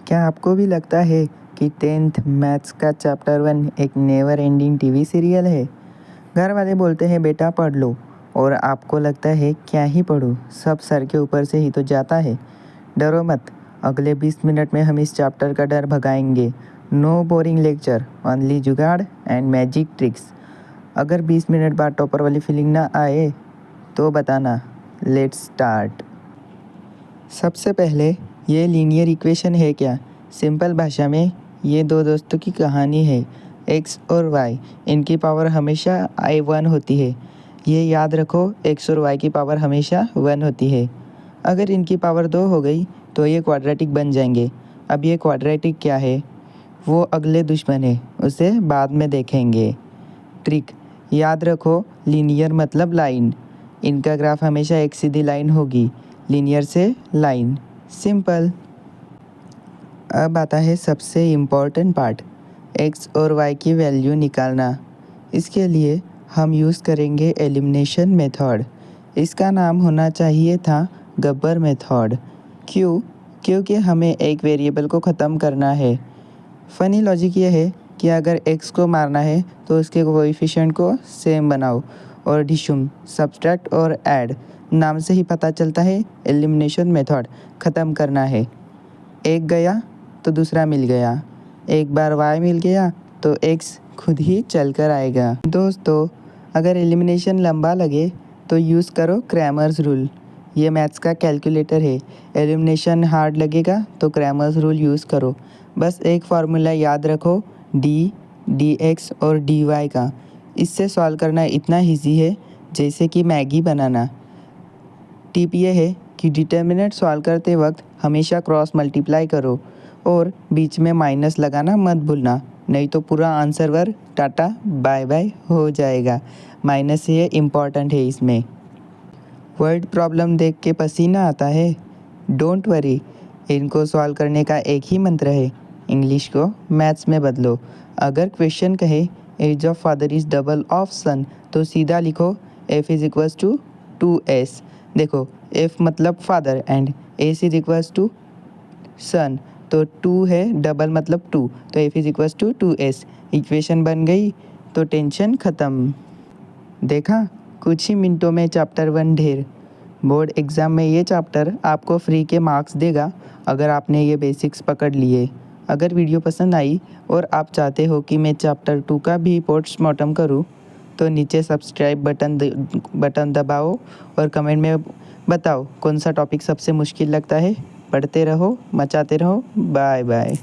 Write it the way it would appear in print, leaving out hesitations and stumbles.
क्या आपको भी लगता है कि 10th मैथ्स का चैप्टर 1 एक नेवर एंडिंग टीवी सीरियल है? घर वाले बोलते हैं बेटा पढ़ लो, और आपको लगता है क्या ही पढूं, सब सर के ऊपर से ही तो जाता है। डरो मत, अगले 20 मिनट में हम इस चैप्टर का डर भगाएंगे। नो बोरिंग लेक्चर, ओनली जुगाड़ एंड मैजिक ट्रिक्स। अगर 20 मिनट बाद टॉपर वाली फीलिंग ना आए तो बताना। Let's start. सबसे पहले, ये लीनियर इक्वेशन है क्या? सिंपल भाषा में ये दो दोस्तों की कहानी है, x और y। इनकी पावर हमेशा i1 होती है। ये याद रखो, x और y की पावर हमेशा 1 होती है। अगर इनकी पावर 2 हो गई तो ये क्वाड्रेटिक बन जाएंगे। अब ये क्वाड्रेटिक क्या है वो अगले दुश्मन है, उसे बाद में देखेंगे। ट्रिक याद रखो, लीनियर मतलब लाइन। इनका ग्राफ हमेशा एक सीधी लाइन होगी, लीनियर से लाइन। सिंपल। अब आता है सबसे इम्पॉर्टेंट पार्ट, x और y की वैल्यू निकालना। इसके लिए हम यूज़ करेंगे एलिमिनेशन मेथड। इसका नाम होना चाहिए था गब्बर मेथड। क्यों? क्योंकि हमें एक वेरिएबल को ख़त्म करना है। फ़नी लॉजिक ये है कि अगर x को मारना है तो उसके कोएफिशिएंट को सेम बनाओ, और डिशुम, सब्सट्रैक्ट और ऐड, नाम से ही पता चलता है एलिमिनेशन मेथड ख़त्म करना है। एक गया तो दूसरा मिल गया, एक बार y मिल गया तो x खुद ही चल कर आएगा। दोस्तों, अगर एलिमिनेशन लंबा लगे तो यूज़ करो क्रैमर्स रूल। ये मैथ्स का कैलकुलेटर है। एलिमिनेशन हार्ड लगेगा तो क्रैमर्स रूल यूज़ करो। बस एक फार्मूला याद रखो, d, dx और dy का। इससे सॉल्व करना इतना ईजी है जैसे कि मैगी बनाना। टिप ये है कि डिटर्मिनेंट सॉल्व करते वक्त हमेशा क्रॉस मल्टीप्लाई करो, और बीच में माइनस लगाना मत भूलना, नहीं तो पूरा answer work tata bye bye हो जाएगा। माइनस ये इम्पॉर्टेंट है इसमें। वर्ड प्रॉब्लम देख के पसीना आता है? डोंट वरी, इनको सॉल्व करने का एक ही मंत्र है, इंग्लिश को मैथ्स में बदलो। अगर क्वेश्चन कहे age of father is double of son, तो सीधा लिखो f is equals to 2s। देखो, f मतलब father and s is equals to son, तो 2 है, डबल मतलब 2, तो f is equals to 2s। Equation बन गई तो टेंशन ख़त्म। देखा, कुछ ही मिनटों में चैप्टर 1 ढेर। बोर्ड एग्ज़ाम में ये चैप्टर आपको फ्री के मार्क्स देगा अगर आपने ये बेसिक्स पकड़ लिए। अगर वीडियो पसंद आई और आप चाहते हो कि मैं चैप्टर 2 का भी पोस्टमार्टम करूं, तो नीचे सब्सक्राइब बटन दबाओ और कमेंट में बताओ कौन सा टॉपिक सबसे मुश्किल लगता है। पढ़ते रहो, मचाते रहो। Bye bye.